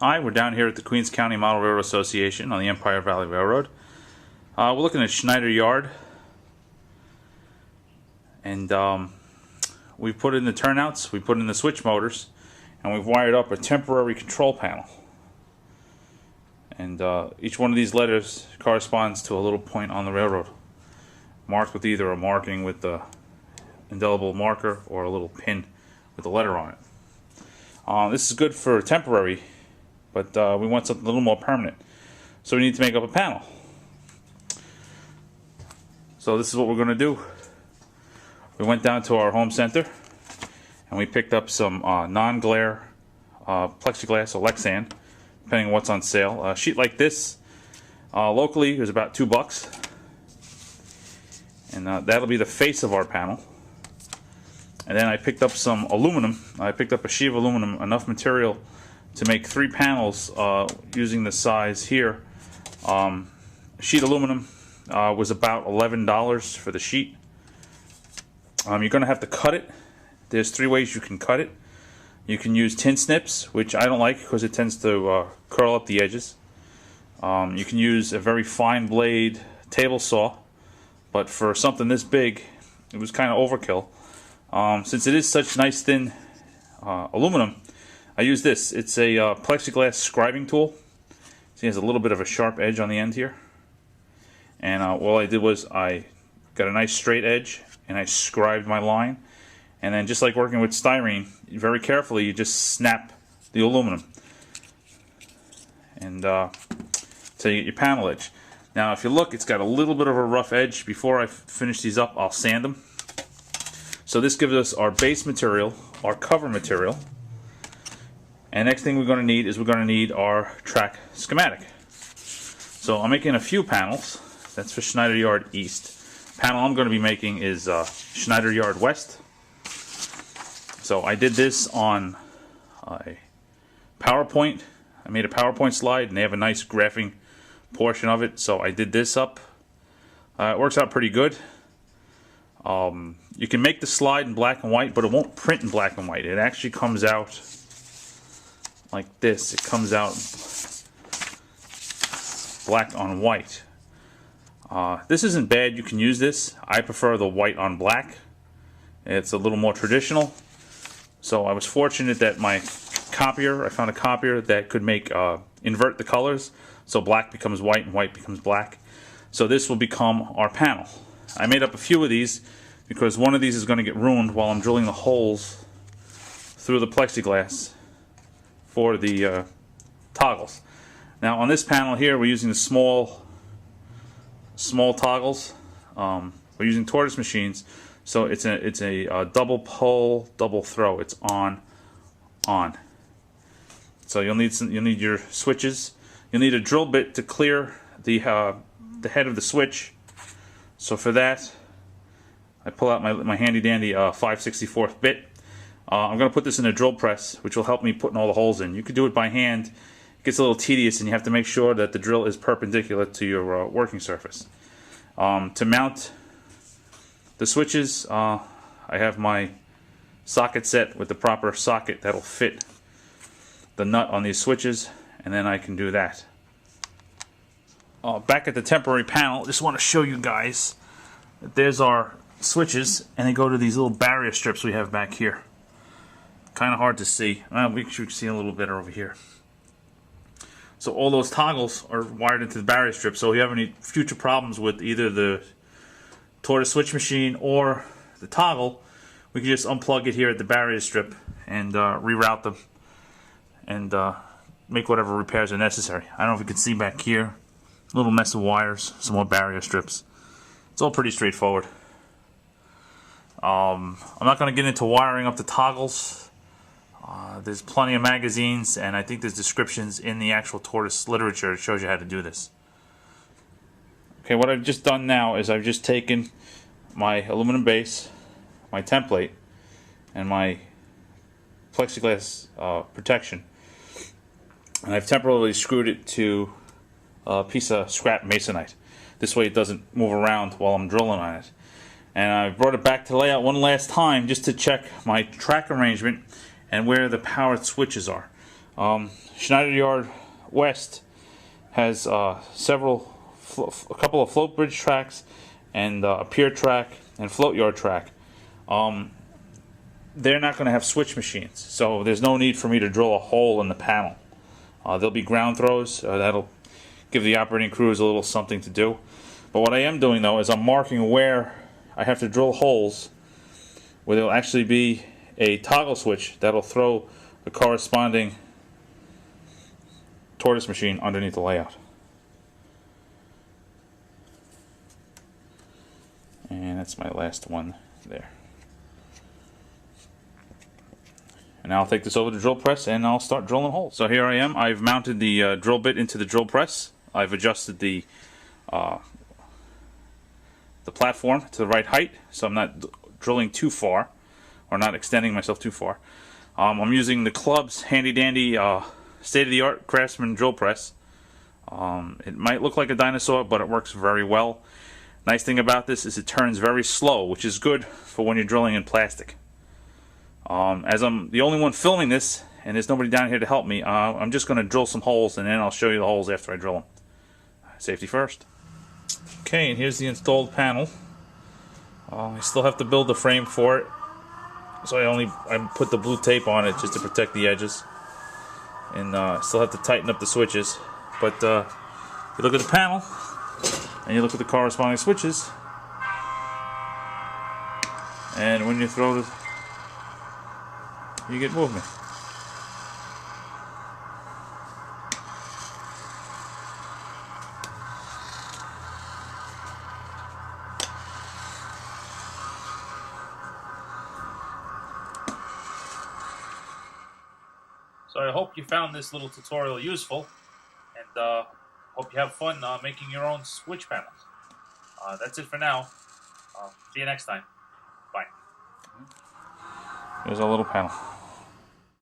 Hi, we're down here at the Queens County Model Railroad Association on the Empire Valley Railroad. We're looking at Schneider Yard, and we've put in the turnouts, we put in the switch motors, and we've wired up a temporary control panel. And each one of these letters corresponds to a little point on the railroad, marked with either a marking with the indelible marker or a little pin with a letter on it. This is good for temporary, but we want something a little more permanent. So we need to make up a panel. So this is what we're going to do. We went down to our home center and we picked up some non-glare plexiglass or Lexan, depending on what's on sale. A sheet like this locally is about $2, and that'll be the face of our panel. And then I picked up some aluminum. I picked up a sheet of aluminum, enough material to make 3 panels using the size here. Sheet aluminum was about $11 for the sheet. You're going to have to cut it. There's 3 ways you can cut it. You can use tin snips, which I don't like because it tends to curl up the edges. You can use a very fine blade table saw, but for something this big, it was kind of overkill. Since it is such nice thin aluminum, I use this. It's a Plexiglass scribing tool. See, it has a little bit of a sharp edge on the end here. And all I did was I got a nice straight edge and I scribed my line. And then, just like working with styrene, very carefully you just snap the aluminum. And so you get your panel edge. Now if you look, it's got a little bit of a rough edge. Before I finish these up, I'll sand them. So this gives us our base material, our cover material. And next thing we're going to need is our track schematic. So I'm making a few panels. That's for Schneider Yard East. The panel I'm going to be making is Schneider Yard West. So I did this on a PowerPoint. I made a PowerPoint slide, and they have a nice graphing portion of it. So I did this up. It works out pretty good. You can make the slide in black and white, but it won't print in black and white. It actually comes out like this. It comes out black on white. This isn't bad. You can use this. I prefer the white on black. It's a little more traditional. So I was fortunate that my copier, I found a copier that could make invert the colors, so black becomes white and white becomes black. So this will become our panel. I made up a few of these because one of these is going to get ruined while I'm drilling the holes through the plexiglass for the toggles. Now on this panel here, we're using the small toggles. We're using tortoise machines, so it's a double pull, double throw. It's on. So you'll need your switches. You'll need a drill bit to clear the head of the switch. So for that, I pull out my handy dandy 5/64 bit. I'm going to put this in a drill press, which will help me putting all the holes in. You could do it by hand. It gets a little tedious, and you have to make sure that the drill is perpendicular to your working surface. To mount the switches, I have my socket set with the proper socket that'll fit the nut on these switches, and then I can do that. Back at the temporary panel, just want to show you guys that there's our switches, and they go to these little barrier strips we have back here. Kind of hard to see. We should see a little better over here. So all those toggles are wired into the barrier strip, so if you have any future problems with either the tortoise switch machine or the toggle, we can just unplug it here at the barrier strip and reroute them and make whatever repairs are necessary. I don't know if you can see back here, a little mess of wires, some more barrier strips. It's all pretty straightforward. I'm not going to get into wiring up the toggles. There's plenty of magazines, and I think there's descriptions in the actual tortoise literature that shows you how to do this. Okay, what I've just done now is I've just taken my aluminum base, my template, and my plexiglass protection, and I've temporarily screwed it to a piece of scrap masonite. This way it doesn't move around while I'm drilling on it. And I brought it back to layout one last time just to check my track arrangement and where the power switches are. Schneider Yard West has a couple of float bridge tracks and a pier track and float yard track. They're not going to have switch machines, so there's no need for me to drill a hole in the panel. There'll be ground throws. That'll give the operating crews a little something to do. But what I am doing though is I'm marking where I have to drill holes where there'll actually be a toggle switch that'll throw the corresponding tortoise machine underneath the layout. And that's my last one there. And now I'll take this over to the drill press and I'll start drilling holes. So here I am. I've mounted the drill bit into the drill press. I've adjusted the platform to the right height, so I'm not drilling too far, or not extending myself too far. I'm using the Club's handy dandy state-of-the-art Craftsman drill press. It might look like a dinosaur, but it works very well. Nice thing about this is it turns very slow, which is good for when you're drilling in plastic. As I'm the only one filming this, and there's nobody down here to help me, I'm just going to drill some holes, and then I'll show you the holes after I drill them. Safety first. Okay, and here's the installed panel. I still have to build the frame for it, so I put the blue tape on it just to protect the edges, and still have to tighten up the switches. But you look at the panel, and you look at the corresponding switches, and when you throw the, you get movement. So I hope you found this little tutorial useful, and hope you have fun making your own switch panels. That's it for now. See you next time. Bye. Here's our little panel.